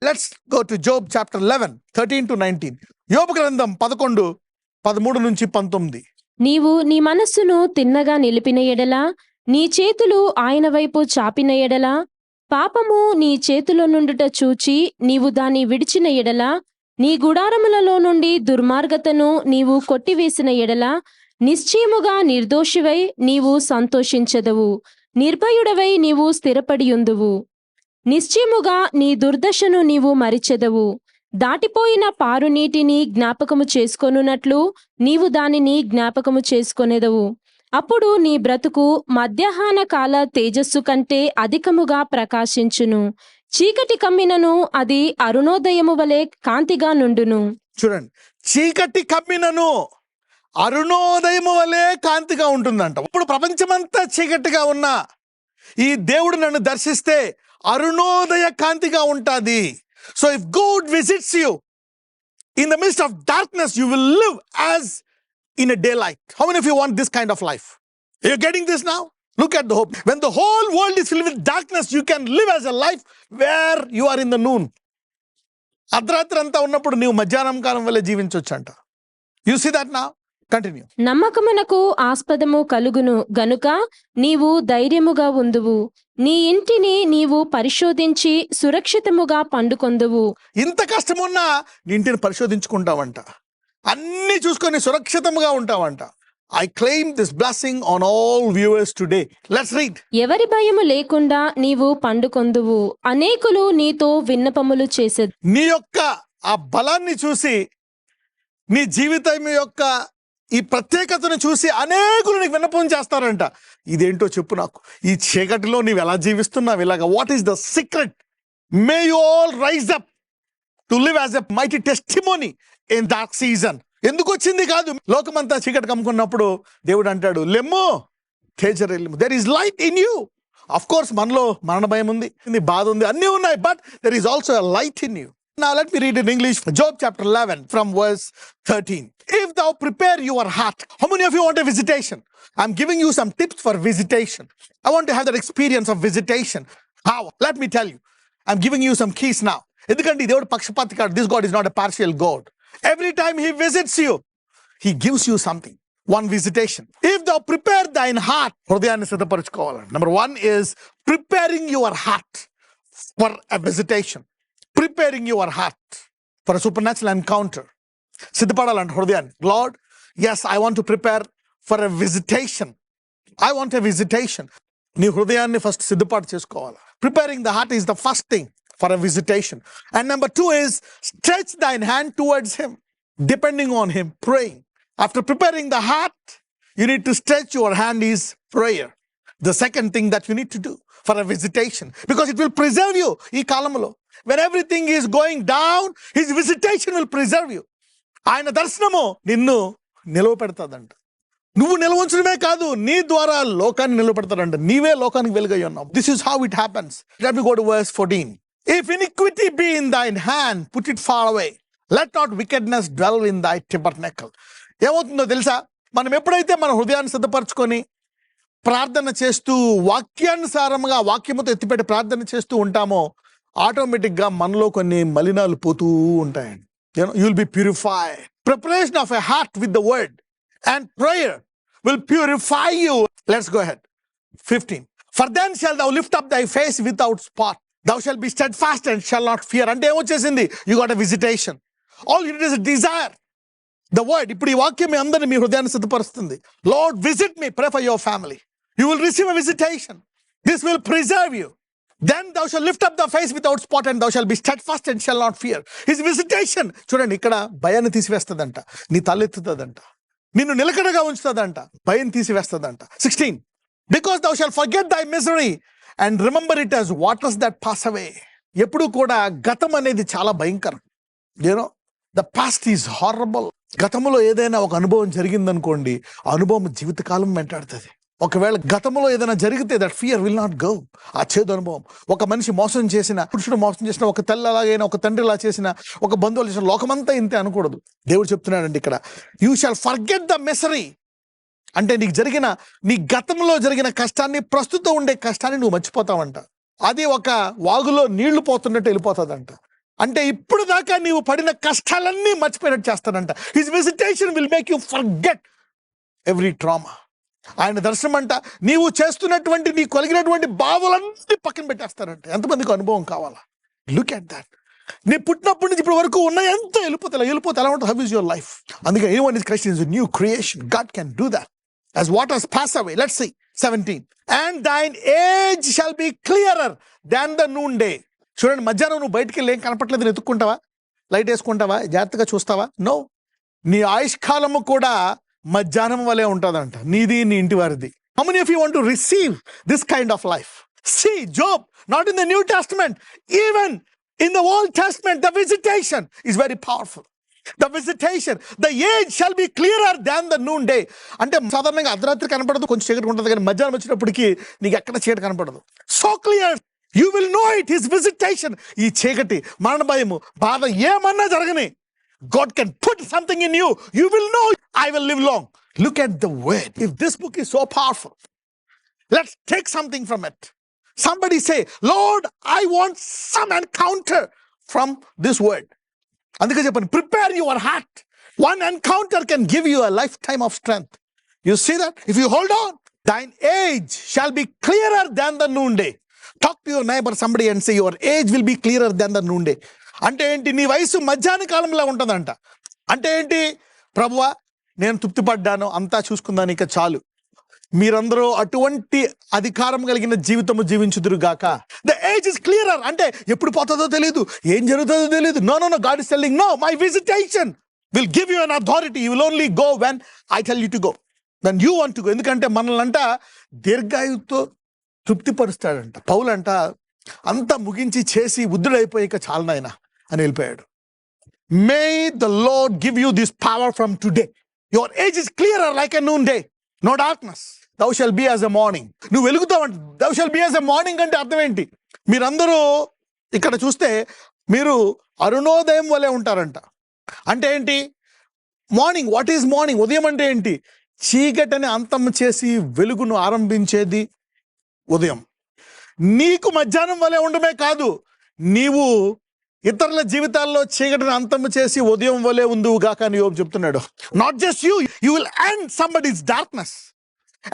Let's go to Job chapter 11, 13-19. యోబు గ్రంథం 11, 13 నుంచి 19. నీవు నీ మనస్సును తిన్నగా నిలిపిన ఎడల, నీ చేతులు ఆయన వైపు చాపిన ఎడల, పాపము నీ చేతిలో నుండుట చూచి నీవు దాన్ని విడిచిన ఎడల, నీ గుడారములలో నుండి దుర్మార్గతను నీవు కొట్టివేసిన ఎడల, నిశ్చయముగా నిర్దోషివై నీవు సంతోషించెదవు, నిర్భయుడవై నీవు స్థిరపడియుందువు. నిశ్చయముగా నీ దుర్దశను నీవు మరిచెదవు. దాటిపోయిన పారునీటిని జ్ఞాపకము చేసుకొనున్నట్లు నీవు దానిని జ్ఞాపకము చేసుకొనెదవు. అప్పుడు నీ బ్రతుకు మధ్యాహ్న కాల తేజస్సు కంటే అధికముగా ప్రకాశించును. చీకటి కమ్మినను అది అరుణోదయము వలె కాంతిగా నుండును. చూడండి, చీకటి కమ్మినను అరుణోదయము వలె కాంతిగా ఉంటుందంట. ఇప్పుడు ప్రపంచమంతా చీకటిగా ఉన్నా ఈ దేవుడు నన్ను దర్శిస్తే అరుణోదయ కాంతిగా ఉంటుంది. So if God visits you in the midst of darkness, you will live as in a daylight. How many of you want this kind of life? Are you getting this now? Look at the hope. When the whole world is filled with darkness, you can live as a life where you are in the noon. అర్ధరాత్రి అంతా ఉన్నప్పుడు నీవు మధ్యాహ్నం కాలం వల్ల జీవించవచ్చు అంట. You see that now? Continue. నమ్మకమునకు ఆస్పదము కలుగును గనుక నీవు ధైర్యముగా ఉందువు. నీ ఇంటిని నీవు పరిశోధించి సురక్షితముగా పండుకొందువు. ఇంత కష్టమున్నా నీ ఇంటిని పరిశోధించుకుంటావంట, అన్ని చూసుకొని సురక్షితంగా ఉంటావంట. I claim this blessing on all viewers today. Let's read. ఎవరి భయము లేకుండా నీవు పండుకొందువు. అనేకులు నీతో విన్నపములు చేసెదరు. నీ యొక్క ఆ బలాన్ని చూసి, నీ జీవితం యొక్క ఈ ప్రత్యేకతను చూసి అనేకులు నీకు విన్నపం చేస్తారంట. ఇదేంటో చెప్పు నాకు, ఈ చీకటిలో నీవు ఎలా జీవిస్తున్నావు ఇలాగా? What is the secret? May you all rise up to live as a mighty testimony in dark season. ఎందుకు వచ్చింది కాదు, లోకమంతా చీకటి కమ్ముకున్నప్పుడు దేవుడు అంటాడు, లెమ్ము తేజరెల్లిము, there is light in you. Of course మనలో మరణ భయం ఉంది, బాధ ఉంది, అన్నీ ఉన్నాయి, but there is also a light in you. Now let me read in English Job chapter 11 from verse 13. If thou prepare your heart. How many of you want a visitation? I'm giving you some tips for visitation. I want to have that experience of visitation. How? Let me tell you. I'm giving you some keys now. Endukante దేవుడు పక్షపాతి కాదు. This God is not a partial God. Every time he visits you, he gives you something. One visitation. If thou prepare thine heart, హృదయాన్ని సిద్ధపరచుకోవాలి. Number 1 is preparing your heart for a visitation. Preparing your heart for a supernatural encounter. సిద్ధపడాలంట హృదయాన్ని. Lord, yes, I want to prepare for a visitation. I want a visitation. నీ హృదయాన్ని first సిద్ధపాటు చేసుకోవాలి. Preparing the heart is the first thing for a visitation. And number 2 is stretch thine hand towards him, depending on him, praying. After preparing the heart, you need to stretch your hand is prayer. The second thing that you need to do for a visitation, because it will preserve you. ఈ కాలంలో when everything is going down, his visitation will preserve you. ఆయన దర్శనము నిన్ను నిలవపెడతాదంట. నువ్వు నిలవంచడమే కాదు, నీ ద్వారా లోకాన్ని నిలవపెడతాడంట. నీవే లోకానికి వెలుగై ఉన్నావు. This is how it happens. Let me go to verse 14. If iniquity be in thine hand, put it far away. Let not wickedness dwell in thy tabernacle. ఏమవుతుందో తెలుసా, మనం ఎప్పుడైతే మన హృదయాన్ని సిద్ధపరచుకొని ప్రార్థన చేస్తూ వాక్యానుసారంగా వాక్యముతో ఎత్తిపెట్టి ప్రార్థన చేస్తూ ఉంటామో, ఆటోమేటిక్గా మనలో కొన్ని మలినాలు పోతూ ఉంటాయండి. You will be purified. Preparation of a heart with the word and prayer will purify you. Let's go ahead. 15. For then shall thou lift up thy face without spot. Thou shalt be steadfast and shall not fear. అంటే ఏమొచ్చేసింది? You got a visitation. All you need is a desire. The word. ఇప్పుడు ఈ వాక్యం మీ అందరినీ మీ హృదయాన్ని సిద్ధపరుస్తుంది. Lord, visit me. Pray for your family. You will receive a visitation. This will preserve you. Then thou shalt lift up the face without spot and thou shalt be steadfast and shall not fear. His visitation. చూడండి, ఇక్కడ భయాన్ని తీసివేస్తుందంట, నీ తలెత్తుతుందంట, నిన్ను నిలకడగా ఉంచుతుందంట, భయం తీసివేస్తుందంట. 16. Because thou shalt forget thy misery and remember it as waters that pass away. ఎప్పుడు కూడా గతం అనేది చాలా భయంకరం. The past is horrible. గతంలో ఏదైనా ఒక అనుభవం జరిగిందనుకోండి, అనుభవం జీవితకాలం వెంటాడుతుంది. ఒకవేళ గతంలో ఏదైనా జరిగితే that fear will not go. ఆ చేదు అనుభవం, ఒక మనిషి మోసం చేసిన, పురుషుడు మోసం చేసిన, ఒక తల్లి అలాగైనా, ఒక తండ్రి ఇలా చేసిన, ఒక బంధువులు చేసిన, లోకమంతా ఇంతే అనకూడదు. దేవుడు చెప్తున్నాడండి ఇక్కడ, you shawl forget the misery. అంటే నీకు జరిగిన, నీ గతంలో జరిగిన కష్టాన్ని, ప్రస్తుతం ఉండే కష్టాన్ని నువ్వు మర్చిపోతావంట. అది ఒక వాగులో నీళ్లు పోతున్నట్టు వెళ్ళిపోతుందంట. అంటే ఇప్పుడు దాకా నీవు పడిన కష్టాలన్నీ మర్చిపోయినట్టు చేస్తానంట. His visitation will make you forget every trauma. ఆయన దర్శనం అంట నీవు చేస్తున్నటువంటి నీ కలిగినటువంటి బాధలన్నీ పక్కన పెట్టేస్తారంట. ఎంతమందికి అనుభవం కావాలా? Look at that. నీ పుట్టినప్పటి నుంచి ఇప్పుడు వరకు ఉన్న ఎంత వెళ్ళిపోతే ఎలా ఉంటుంది? How is your life? అందుకే anyone is Christ is a new creation. God can do that. As waters pass away. Let's see 17. And thine age shall be clearer than the noonday. చూడండి, మధ్యాహ్నం నువ్వు బయటికి వెళ్ళి ఏం కనపట్లేదు, ఎత్తుక్కుంటావా? లైట్ వేసుకుంటావా? జాగ్రత్తగా చూస్తావా? నో. నీ ఆయుష్కాలము కూడా మధ్యాహ్నం వలె ఉంటుందంట, నీది నీ ఇంటి వారిది. How many of you want to receive this kind of life? See Job, not in the New Testament, even in the Old Testament, the visitation is very powerful. The visitation, the age shall be clearer than the noonday. అంటే సాధారణంగా అర్ధరాత్రి కనపడదు, కొంచెం చీకటి ఉంటుంది, కానీ మధ్యాహ్నం వచ్చినప్పటికీ నీకు ఎక్కడ చీకటి కనపడదు. So clear, you will know it, his visitation. ఈ చీకటి, మరణ భయము, బాధ ఏమన్నా జరగని, God can put something in you. You will know, I will live long. Look at the word. If this book is so powerful, let's take something from it. Somebody say, Lord, I want some encounter from this word. అందుకే చెప్పండి, prepare your heart. One encounter can give you a lifetime of strength. You see that? If you hold on, thine age shall be clearer than the noonday. Talk to your neighbor, somebody, and say, your age will be clearer than the noonday. అంటే ఏంటి? నీ వయసు మధ్యాహ్న కాలంలో ఉంటుందంట. అంటే ఏంటి? ప్రభువా, నేను తృప్తిపడ్డాను, అంతా చూసుకుందాను, ఇక చాలు. మీరందరూ అటువంటి అధికారం కలిగిన జీవితము జీవించుదురుగాక. The age is clearer. అంటే ఎప్పుడు పోతుందో తెలియదు, ఏం జరుగుతుందో తెలియదు. No no no, God is telling, no, my visitation will give you an authority. You will only go when I tell you to go, when you want to go. ఎందుకంటే మనల్ని అంట దీర్ఘాయువుతో తృప్తిపరుస్తాడంట. పౌలు అంట అంతా ముగించి చేసి ఉద్దుడైపోయాక చాలు నాయనా అని వెళ్ళిపోయాడు. May the lord give you this power from today. Your age is clearer like a noon day. No darkness. thou shall be as a morning. నువ్వు వెలుగుతావంట. thou shall be as a morning అంటే అర్థం ఏంటి? మీరందరూ ఇక్కడ చూస్తే మీరు అరుణోదయం వలె ఉంటారంట. అంటే ఏంటి? మార్నింగ్. What is morning? ఉదయం అంటే ఏంటి? చీకటిని అంతం చేసి వెలుగును ఆరంభించేది ఉదయం. నీకు మధ్యాహ్నం వలె ఉండమే కాదు, నీవు ఇతరుల జీవితాల్లో చీకటిని అంతం చేసి ఉదయం వలె ఉందువు గాక అని యోబు చెప్తున్నాడు. Not just you, you will end somebody's darkness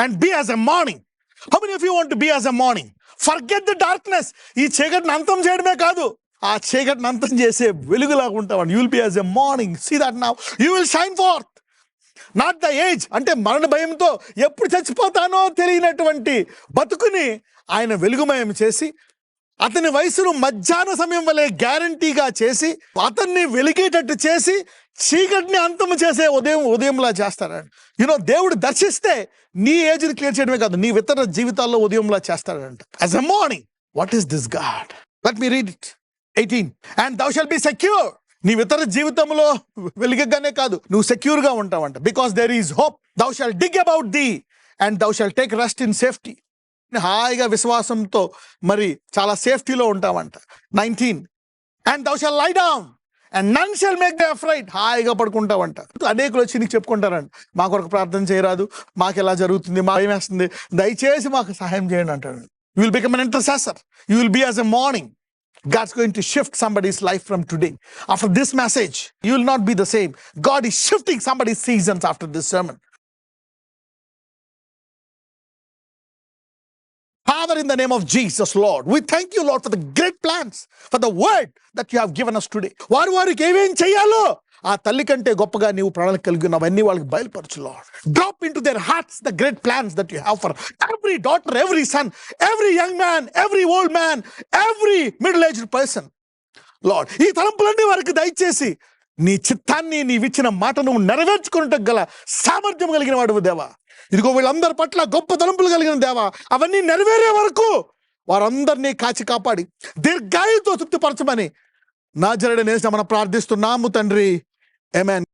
and be as a morning. How many of you want to be as a morning? Forget the darkness. ఈ చీకటిని అంతం చేయడమే కాదు, ఆ చీకటిని అంతం చేసే వెలుగులాగా ఉంటావు. You will be as a morning. See that now. You will shine forth. Not the age. అంటే మరణ భయంతో ఎప్పుడు చచ్చిపోతానో తెలియనటువంటి బతుకుని ఆయన వెలుగుమయం చేసి, అతని వయసును మధ్యాహ్న సమయం వలె గ్యారంటీగా చేసి, అతన్ని వెలిగేటట్టు చేసి, చీకటిని అంతము చేసే ఉదయంలా చేస్తాడు. యూనో, దేవుడు దర్శిస్తే నీ ఏజ్ని క్లియర్ చేయడమే కాదు, నీ ఇతర జీవితాల్లో ఉదయంలా చేస్తాడంట. As a morning. What is this God? Let me read it. 18. And thou shall be secure. నీ ఇతర జీవితంలో వెలిగగానే కాదు, నువ్వు సెక్యూర్ గా ఉంటావంట. Because there is hope. thou shall dig about thee and thou shall take rest in safety. హాయిగా విశ్వాసంతో మరి చాలా సేఫ్టీలో ఉంటావంట. 19. And thou shall lie down and none shall make thee afraid. హాయిగా పడుకుంటావంట. అనేకులు వచ్చి నీకు చెప్పుకుంటారంట, మా కొరకు ప్రార్థన చేయరాదు, మాకు ఎలా జరుగుతుంది, మా భయం వేస్తుంది, దయచేసి మాకు సహాయం చేయండి అంటాడు. You will become an intercessor. You will be as a morning. God's going to shift somebody's life from today. After this message, you will not be the same. God is shifting somebody's seasons after this sermon. Father, in the name of Jesus, Lord, we thank you, Lord, for the great plans, for the word that you have given us today. వారికి ఏమేం చేయాలో ఆ తల్లి కంటే గొప్పగా నీవు ప్రణాళిక కలిగి ఉన్నవన్నీ వాళ్ళకి బయలుపరచు, Lord. Drop into their hearts the great plans that you have for every daughter, every son, every young man, every old man, every middle-aged person. Lord, ఈ తలంపులన్నీ వారికి దయచేసి నీ చిత్తాన్ని, నీవిచ్చిన మాటను నెరవేర్చుకున్నట్టు గల సామర్థ్యం కలిగిన వాడు దేవా. ఇదిగో వీళ్ళందరి పట్ల గొప్ప తలంపులు కలిగిన దేవా, అవన్నీ నెరవేరే వరకు వారందరినీ కాచి కాపాడి దీర్ఘాయుతో తృప్తిపరచమని నాజరేయుడైన యేసు నామమున ప్రార్థిస్తున్నాము తండ్రి. ఆమేన్.